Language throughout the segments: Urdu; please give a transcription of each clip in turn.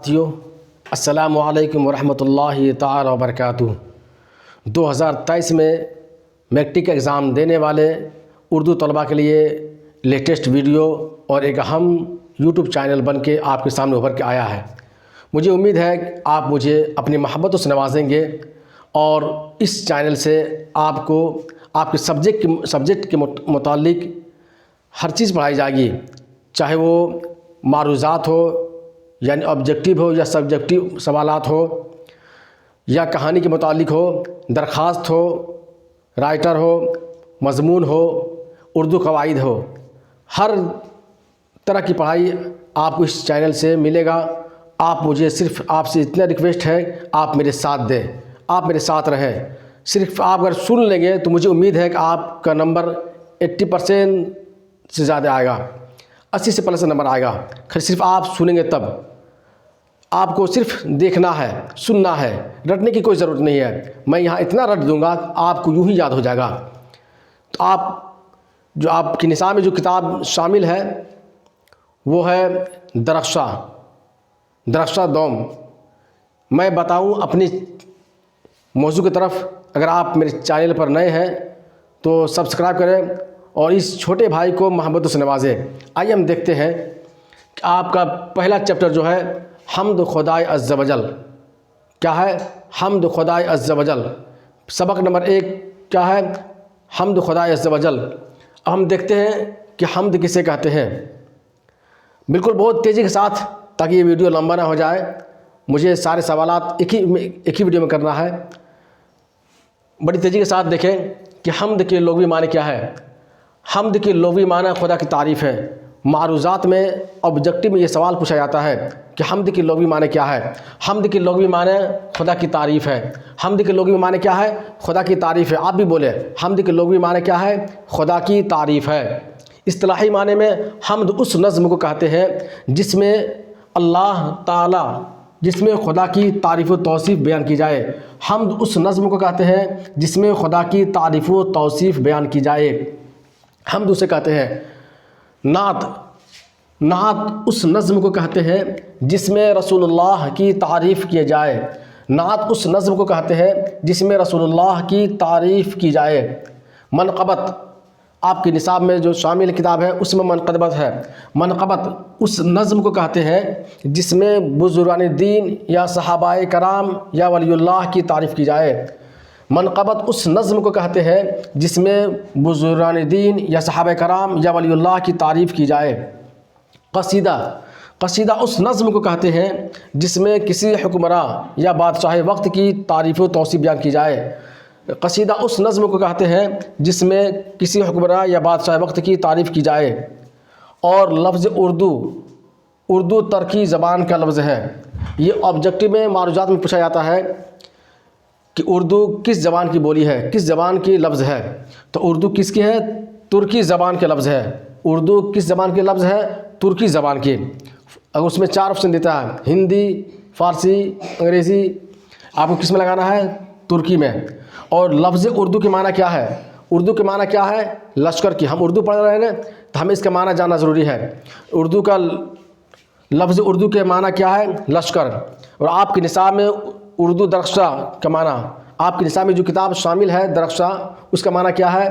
ساتھیو السلام علیکم ورحمۃ اللہ تعالی وبرکاتہ۔ 2023 میں میٹرک ایگزام دینے والے اردو طلباء کے لیے لیٹسٹ ویڈیو اور ایک اہم یوٹیوب چینل بن کے آپ کے سامنے ابھر کے آیا ہے۔ مجھے امید ہے کہ آپ مجھے اپنی محبتوں سے نوازیں گے اور اس چینل سے آپ کو آپ کے سبجیکٹ کے متعلق ہر چیز پڑھائی جائے گی، چاہے وہ معروضات ہو یعنی آبجیکٹیو ہو یا سبجیکٹیو سوالات ہو، یا کہانی کے متعلق ہو، درخواست ہو، رائٹر ہو، مضمون ہو، اردو قواعد ہو، ہر طرح کی پڑھائی آپ کو اس چینل سے ملے گا۔ صرف آپ سے اتنا ریکویسٹ ہے، آپ میرے ساتھ دیں، آپ میرے ساتھ رہیں۔ صرف آپ اگر سن لیں گے تو مجھے امید ہے کہ آپ کا نمبر 80% سے زیادہ آئے گا، 80 سے پلس نمبر آئے گا۔ صرف آپ سنیں گے تب، آپ کو صرف دیکھنا ہے، سننا ہے، رٹنے کی کوئی ضرورت نہیں ہے۔ میں یہاں اتنا رٹ دوں گا کہ آپ کو یوں ہی یاد ہو جائے گا۔ تو آپ کے نصاب میں جو کتاب شامل ہے وہ ہے درخشاں دوم۔ میں بتاؤں اپنی موضوع کی طرف، اگر آپ میرے چینل پر نئے ہیں تو سبسکرائب کریں اور اس چھوٹے بھائی کو محبتوں سے نوازیں۔ آئیے ہم دیکھتے ہیں کہ آپ کا پہلا چیپٹر جو ہے حمد خدائے عز و جل کیا ہے؟ حمد خدائے عز و جل، سبق نمبر 1 کیا ہے؟ حمد خدائے عز و جل۔ اب ہم دیکھتے ہیں کہ حمد کسے کہتے ہیں، بالکل بہت تیزی کے ساتھ، تاکہ یہ ویڈیو لمبا نہ ہو جائے۔ مجھے سارے سوالات ایک ہی ویڈیو میں کرنا ہے۔ بڑی تیزی کے ساتھ دیکھیں کہ حمد کے لغوی معنی کیا ہے۔ حمد کے لغوی معنی خدا کی تعریف ہے۔ معروضات میں آبجیکٹیو میں یہ سوال پوچھا جاتا ہے کہ حمد کی لغوی معنی کیا ہے؟ حمد کی لغوی معنی خدا کی تعریف ہے۔ حمد کی لغوی معنی کیا ہے؟ خدا کی تعریف ہے۔ آپ بھی بولے، حمد کی لغوی معنی کیا ہے؟ خدا کی تعریف ہے۔ اصطلاحی معنی میں حمد اس نظم کو کہتے ہیں جس میں اللہ تعالی، جس میں خدا کی تعریف و توصیف بیان کی جائے۔ حمد اس نظم کو کہتے ہیں جس میں خدا کی تعریف و توصیف بیان کی جائے۔ حمد اسے کہتے ہیں۔ نعت اس نظم کو کہتے ہیں جس میں رسول اللہ کی تعریف کی جائے۔ نعت اس نظم کو کہتے ہیں جس میں رسول اللہ کی تعریف کی جائے۔ منقبت آپ کے نصاب میں جو شامل کتاب ہے اس میں منقبت ہے۔ منقبت اس نظم کو کہتے ہیں جس میں بزرگان دین یا صحابہ کرام یا ولی اللہ کی تعریف کی جائے۔ منقبت اس نظم کو کہتے ہیں جس میں بزرگان دین یا صحابہ کرام یا ولی اللہ کی تعریف کی جائے۔ قصیدہ اس نظم کو کہتے ہیں جس میں کسی حکمراں یا بادشاہ وقت کی تعریف و توصیف بیان کی جائے۔ قصیدہ اس نظم کو کہتے ہیں جس میں کسی حکمراں یا بادشاہ وقت کی تعریف کی جائے۔ اور لفظ اردو ترکی زبان کا لفظ ہے۔ یہ آبجیکٹیو میں معروضات میں پوچھا جاتا ہے کہ اردو کس زبان کی بولی ہے، کس زبان کی لفظ ہے؟ تو اردو کس کی ہے؟ ترکی زبان کے لفظ ہے۔ اردو کس زبان کے لفظ ہے؟ ترکی زبان کی۔ اگر اس میں 4 آپشن دیتا ہے، ہندی، فارسی، انگریزی، آپ کو کس میں لگانا ہے؟ ترکی میں۔ اور لفظ اردو کے معنی کیا ہے؟ اردو کے معنی کیا ہے؟ لشکر کی۔ ہم اردو پڑھ رہے ہیں تو ہمیں اس کا معنی جاننا ضروری ہے۔ لفظ اردو کے معنی کیا ہے؟ لشکر۔ اور آپ کے نصاب میں اردو درخشاں کا معنی، آپ کے نصاب میں جو کتاب شامل ہے درخشاں، اس کا معنی کیا ہے؟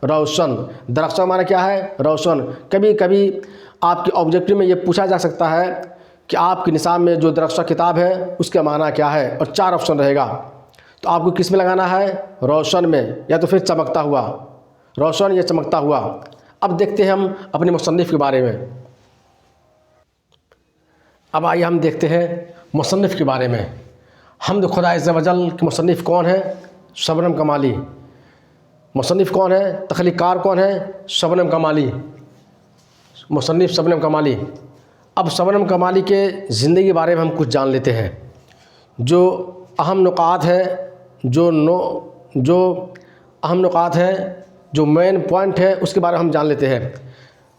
روشن۔ درخشاں معنی کیا ہے؟ روشن۔ کبھی کبھی آپ کے آبجیکٹیو میں یہ پوچھا جا سکتا ہے کہ آپ کے نصاب میں جو درخشاں کتاب ہے اس کا معنی کیا ہے، اور 4 آپشن رہے گا، تو آپ کو کس میں لگانا ہے؟ روشن میں، یا تو پھر چمکتا ہوا، روشن یا چمکتا ہوا۔ اب دیکھتے ہیں ہم اپنے مصنف کے بارے میں۔ اب آئیے ہم دیکھتے ہیں مصنف کے بارے میں۔ حمد خدا عز و جل کے مصنف کون ہے؟ شبنم کمالی۔ مصنف کون ہے؟ تخلیق کار کون ہے؟ شبنم کمالی۔ مصنف شبنم کمالی۔ اب شبنم کمالی کے زندگی کے بارے میں ہم کچھ جان لیتے ہیں۔ جو اہم نکات ہے، جو اہم نکات ہے، جو مین پوائنٹ ہے، اس کے بارے میں ہم جان لیتے ہیں۔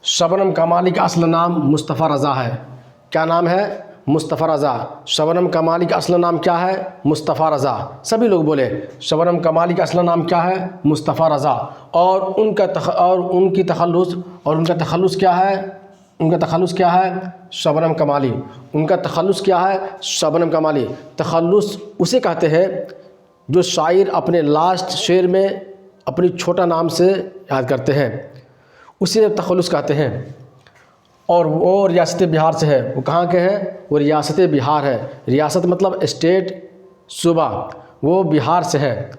شبنم کمالی کا اصل نام مصطفیٰ رضا ہے۔ کیا نام ہے؟ مصطفیٰ رضا۔ شبنم کمالی کا اصل نام کیا ہے؟ مصطفیٰ رضا۔ سبھی لوگ بولے شبنم کمالی کا اصل نام کیا ہے؟ مصطفیٰ رضا۔ اور ان کا تخلص کیا ہے؟ ان کا تخلص کیا ہے؟ شبنم کمالی۔ ان کا تخلص کیا ہے؟ شبنم کمالی۔ تخلص اسے کہتے ہیں جو شاعر اپنے لاسٹ شعر میں اپنی چھوٹا نام سے یاد کرتے ہیں، اسے تخلص کہتے ہیں۔ اور وہ ریاست بہار سے ہے۔ وہ کہاں کے ہے؟ وہ ریاست بہار ہے۔ ریاست مطلب اسٹیٹ، صوبہ، وہ بہار سے ہے۔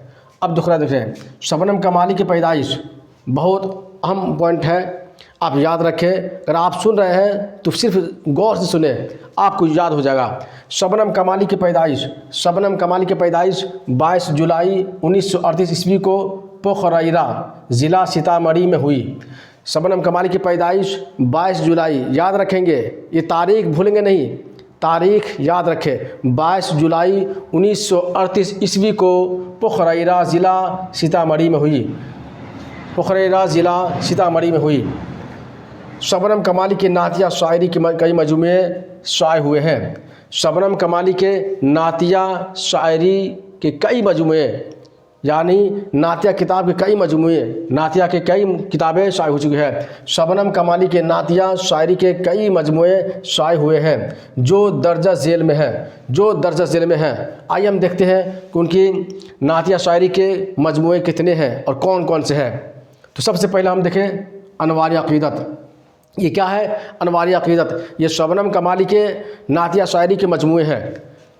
اب دوسرا دیکھیں، شبنم کمالی کی پیدائش بہت اہم پوائنٹ ہے، آپ یاد رکھیں۔ اگر آپ سن رہے ہیں تو صرف غور سے سنیں، آپ کو یاد ہو جائے گا۔ شبنم کمالی کی پیدائش، شبنم کمالی کی پیدائش 22 جولائی 1938 عیسوی کو پوخریرا ضلع سیتامڑھی میں ہوئی۔ شبنم کمالی کی پیدائش 22 جولائی، یاد رکھیں گے، یہ تاریخ بھولیں گے نہیں، تاریخ یاد رکھیں۔ 22 جولائی 1938 عیسوی کو پوخریرا ضلع سیتامڑھی میں ہوئی، پوخریرا ضلع سیتامڑھی میں ہوئی۔ شبنم کمالی کے نعتیہ شاعری کے کئی مجموعے شائع ہوئے ہیں۔ شبنم کمالی کے نعتیہ شاعری کے کئی مجموعے، یعنی نعتیہ کتاب کے کئی مجموعے، نعتیہ کے کئی کتابیں شائع ہو چکی ہیں۔ شبنم کمالی کے نعتیہ شاعری کے کئی مجموعے شائع ہوئے ہیں جو درجہ ذیل میں ہے، جو درجہ ذیل میں ہے۔ آئیے ہم دیکھتے ہیں کہ ان کی نعتیہ شاعری کے مجموعے کتنے ہیں اور کون کون سے ہیں۔ تو سب سے پہلے ہم دیکھیں انوار عقیدت۔ یہ کیا ہے؟ انوار عقیدت۔ یہ شبنم کمالی کے نعتیہ شاعری کے مجموعے ہیں۔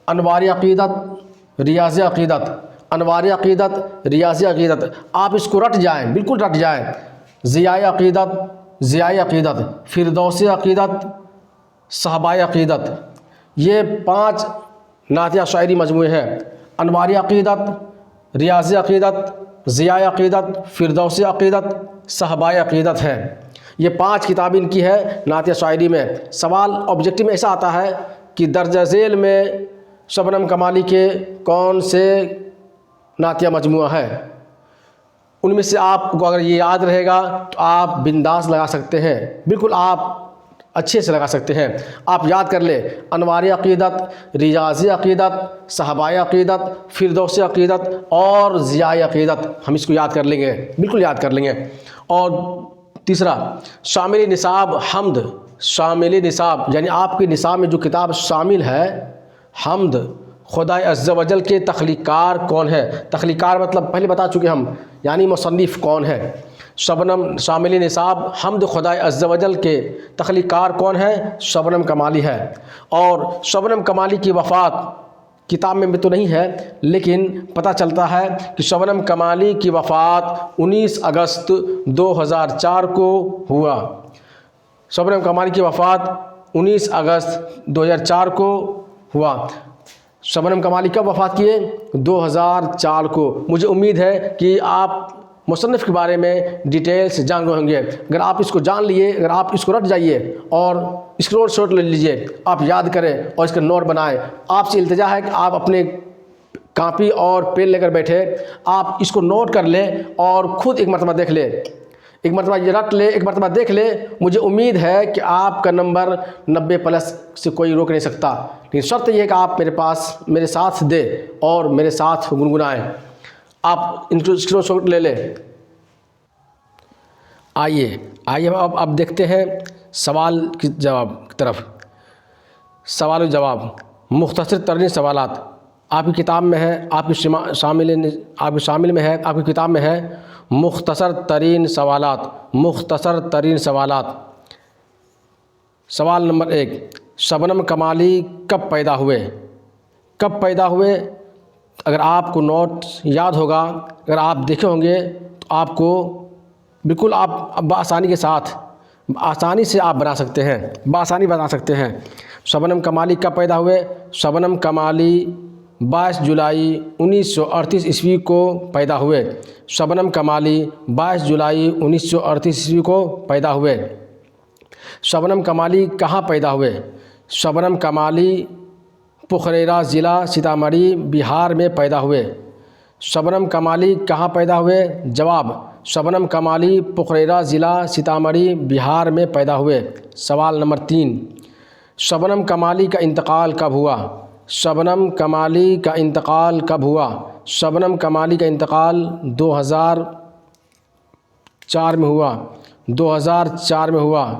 انوار عقیدت، ریاض عقیدت، انوار عقیدت، ریاض عقیدت، آپ اس کو رٹ جائیں، بالکل رٹ جائیں۔ ضیاء عقیدت، ضیاء عقیدت، فردوس عقیدت، صحابہ عقیدت، یہ 5 نعتیہ شاعری مجموعے ہیں۔ انوار عقیدت، ریاض عقیدت، ضیاء عقیدت، فردوس عقیدت، صحابہ عقیدت ہے۔ یہ 5 کتابیں ان کی ہے نعتیہ شاعری میں۔ سوال آبجیکٹو میں ایسا آتا ہے کہ درجہ ذیل میں شبنم کمالی کے کون سے نعتیہ مجموعہ ہے؟ ان میں سے آپ کو اگر یہ یاد رہے گا تو آپ بنداس لگا سکتے ہیں، بالکل آپ اچھے سے لگا سکتے ہیں۔ آپ یاد کر لیں، انوار عقیدت، ریاض عقیدت، صحابہ عقیدت، فردوس عقیدت اور ضیاء عقیدت، ہم اس کو یاد کر لیں گے، بالکل یاد کر لیں گے۔ اور تیسرا شامل نصاب حمد، شامل نصاب یعنی آپ کے نصاب میں جو کتاب شامل ہے حمد، خدائے عز و جل کے تخلیق کار کون ہے؟ تخلیق کار مطلب پہلے بتا چکے ہم، یعنی مصنف کون ہے۔ شبنم شامل نصاب حمد خدائے عز و جل کے تخلیق کار کون ہے؟ شبنم کمالی ہے۔ اور شبنم کمالی کی وفات کتاب میں بھی تو نہیں ہے، لیکن پتہ چلتا ہے کہ شبنم کمالی کی وفات 19 اگست 2004 کو ہوا۔ شبنم کمالی کی وفات 19 اگست 2004 کو ہوا۔ شبنم کمالی کب وفات کیے؟ 2004 کو۔ مجھے امید ہے کہ آپ مصنف کے بارے میں ڈیٹیلز جان گئے ہوں گے۔ اگر آپ اس کو جان لیے، اگر آپ اس کو رٹ جائیے اور اسکرین شاٹ لے لیجئے، آپ یاد کریں اور اس کا نوٹ بنائیں۔ آپ سے التجا ہے کہ آپ اپنے کاپی اور پین لے کر بیٹھے، آپ اس کو نوٹ کر لیں اور خود ایک مرتبہ دیکھ لیں، ایک مرتبہ یہ رٹ لیں، ایک مرتبہ دیکھ لیں۔ مجھے امید ہے کہ آپ کا نمبر 90+ سے کوئی روک نہیں سکتا، لیکن شرط یہ ہے کہ آپ میرے ساتھ دیں اور میرے ساتھ گنگنائیں۔ آپ اسکرین شاٹ لے لیں۔ آئیے اب دیکھتے ہیں سوال کی جواب کی طرف۔ سوال و جواب، مختصر ترین سوالات آپ کی کتاب میں ہے، آپ کی شامل میں ہے، آپ کی کتاب میں ہے مختصر ترین سوالات، مختصر ترین سوالات۔ سوال نمبر 1، شبنم کمالی کب پیدا ہوئے؟ کب پیدا ہوئے؟ اگر آپ کو نوٹ یاد ہوگا، اگر آپ دیکھے ہوں گے تو آپ کو بالکل آپ بآسانی کے ساتھ آسانی سے آپ بنا سکتے ہیں، بآسانی بنا سکتے ہیں۔ شبنم کمالی کب پیدا ہوئے؟ شبنم کمالی 22 جولائی 1938 عیسوی کو پیدا ہوئے۔ شبنم کمالی 22 جولائی 1938 عیسوی کو پیدا ہوئے۔ شبنم کمالی کہاں پیدا ہوئے؟ شبنم کمالی پوخریرا ضلع سیتامڑھی بہار میں پیدا ہوئے۔ شبنم کمالی کہاں پیدا ہوئے؟ جواب، شبنم کمالی پوخریرا ضلع سیتامڑھی بہار میں پیدا ہوئے۔ سوال نمبر 3، شبنم کمالی کا انتقال کب ہوا؟ شبنم کمالی کا انتقال کب ہوا؟ شبنم کمالی کا انتقال 2004 میں ہوا، 2004 میں ہوا،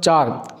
4,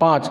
5,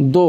2,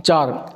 4,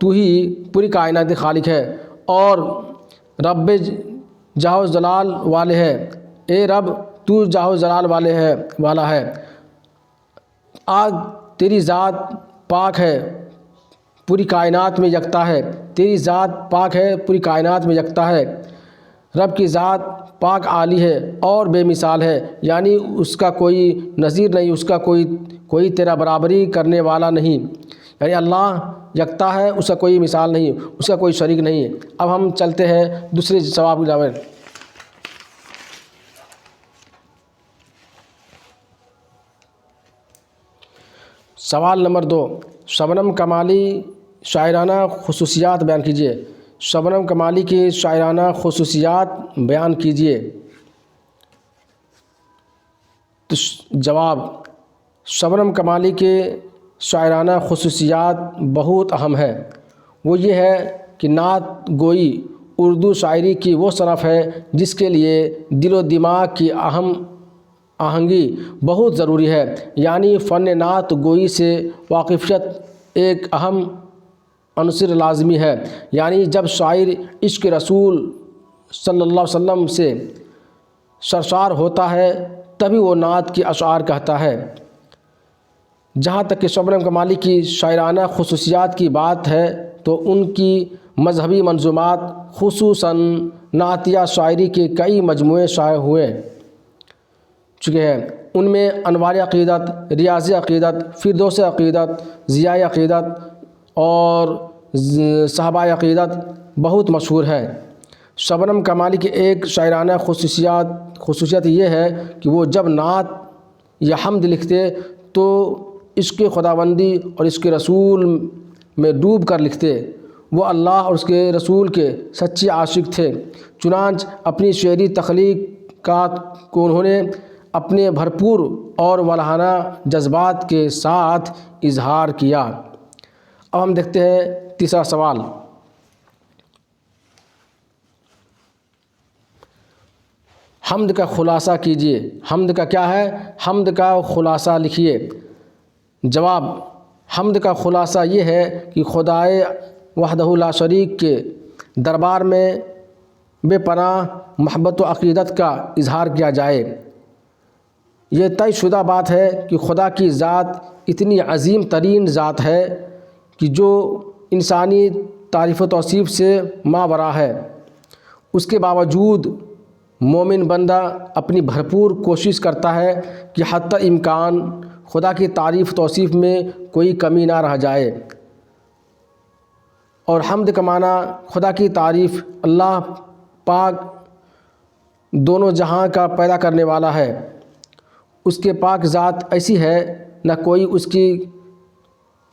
تو ہی پوری کائنات خالق ہے اور رب جاہ و جلال والے ہے، اے رب تو جاہ و جلال والا ہے، آج تیری ذات پاک ہے پوری کائنات میں یکتا ہے، تیری ذات پاک ہے پوری کائنات میں یکتا ہے، رب کی ذات پاک عالی ہے اور بے مثال ہے، یعنی اس کا کوئی نظیر نہیں، اس کا کوئی تیرا برابری کرنے والا نہیں، یعنی اللہ یکتا ہے، اس کا کوئی مثال نہیں، اس کا کوئی شریک نہیں۔ اب ہم چلتے ہیں دوسرے جواب کی جانب۔ سوال نمبر 2، شبنم کمالی شاعرانہ خصوصیات بیان کیجیے۔ شبنم کمالی کی شاعرانہ خصوصیات بیان کیجیے۔ تو جواب، شبنم کمالی کے شاعرانہ خصوصیات بہت اہم ہے۔ وہ یہ ہے کہ نعت گوئی اردو شاعری کی وہ صنف ہے جس کے لیے دل و دماغ کی آہنگی بہت ضروری ہے، یعنی فن نعت گوئی سے واقفیت ایک اہم عنصر لازمی ہے، یعنی جب شاعر عشق رسول صلی اللہ علیہ وسلم سے سرشار ہوتا ہے تبھی وہ نعت کی اشعار کہتا ہے۔ جہاں تک کہ شبنم کمالی کی شاعرانہ خصوصیات کی بات ہے تو ان کی مذہبی منظومات خصوصاً نعتیہ شاعری کے کئی مجموعے شائع ہوئے چکے ہیں، ان میں انوار عقیدت، ریاض عقیدت، فردوس عقیدت، ضیاء عقیدت اور صحابہ عقیدت بہت مشہور ہے۔ شبنم کمالی کی ایک شاعرانہ خصوصیت یہ ہے کہ وہ جب نعت یا حمد لکھتے تو عشق خداوندی اور عشق رسول میں ڈوب کر لکھتے۔ وہ اللہ اور اس کے رسول کے سچے عاشق تھے، چنانچہ اپنی شعری تخلیقات کو انہوں نے اپنے بھرپور اور والہانہ جذبات کے ساتھ اظہار کیا۔ اب ہم دیکھتے ہیں تیسرا سوال۔ حمد کا خلاصہ کیجیے۔ حمد کا کیا ہے؟ حمد کا خلاصہ لکھیے۔ جواب، حمد کا خلاصہ یہ ہے کہ خدائے وحدہ لا شریک کے دربار میں بے پناہ محبت و عقیدت کا اظہار کیا جائے۔ یہ طے شدہ بات ہے کہ خدا کی ذات اتنی عظیم ترین ذات ہے کہ جو انسانی تعریف و توصیف سے ماوراء ہے۔ اس کے باوجود مومن بندہ اپنی بھرپور کوشش کرتا ہے کہ حتی امکان خدا کی تعریف توصیف میں کوئی کمی نہ رہ جائے، اور حمد کا معنی خدا کی تعریف۔ اللہ پاک دونوں جہاں کا پیدا کرنے والا ہے، اس کے پاک ذات ایسی ہے نہ کوئی اس کی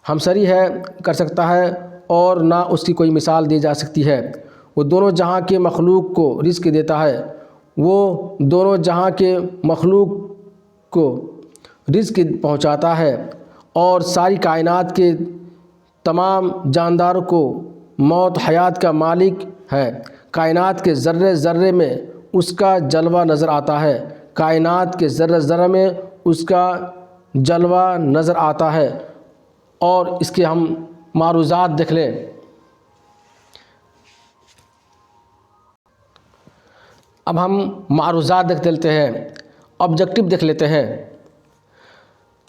ہمسری کر سکتا ہے اور نہ اس کی کوئی مثال دی جا سکتی ہے۔ وہ دونوں جہاں کے مخلوق کو رزق دیتا ہے، وہ دونوں جہاں کے مخلوق کو رزق پہنچاتا ہے اور ساری کائنات کے تمام جانداروں کو موت حیات کا مالک ہے۔ کائنات کے ذرے ذرے میں اس کا جلوہ نظر آتا ہے، کائنات کے ذرے ذرے میں اس کا جلوہ نظر آتا ہے۔ اور اس کے ہم معروضات دیکھ لیں۔ اب ہم معروضات دیکھ لیتے ہیں، آبجیکٹو دیکھ لیتے ہیں۔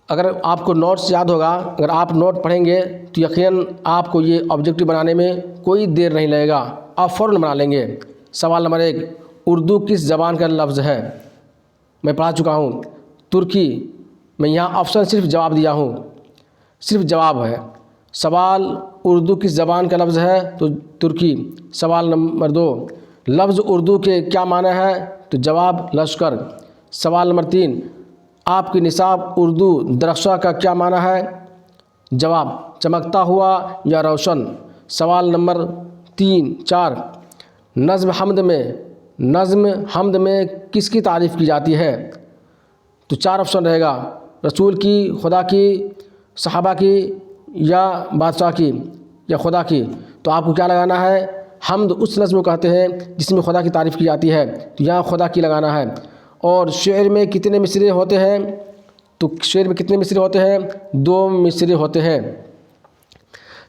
اگر آپ کو نوٹس یاد ہوگا، اگر آپ نوٹ پڑھیں گے تو یقیناً آپ کو یہ آبجیکٹو بنانے میں کوئی دیر نہیں لگے گا، آپ فوراً بنا لیں گے۔ سوال نمبر 1، اردو کس زبان کا لفظ ہے؟ میں پڑھا چکا ہوں، ترکی۔ میں یہاں آپشن صرف جواب دیا ہوں، صرف جواب ہے۔ سوال، اردو کس زبان کا لفظ ہے؟ تو ترکی۔ سوال نمبر 2، لفظ اردو کے کیا معنی ہے؟ تو جواب لشکر۔ سوال نمبر 3، آپ کی نصاب اردو درخشاں کا کیا معنی ہے؟ جواب چمکتا ہوا یا روشن۔ سوال نمبر 4، نظم حمد میں کس کی تعریف کی جاتی ہے؟ تو 4 آپشن رہے گا، رسول کی، خدا کی، صحابہ کی یا بادشاہ کی یا خدا کی۔ تو آپ کو کیا لگانا ہے؟ حمد اس نظم کو کہتے ہیں جس میں خدا کی تعریف کی جاتی ہے، تو یہاں خدا کی لگانا ہے۔ اور شعر میں کتنے مصرعے ہوتے ہیں؟ تو شعر میں کتنے مصرعے ہوتے ہیں؟ 2 مصرعے ہوتے ہیں۔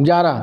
11,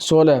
16,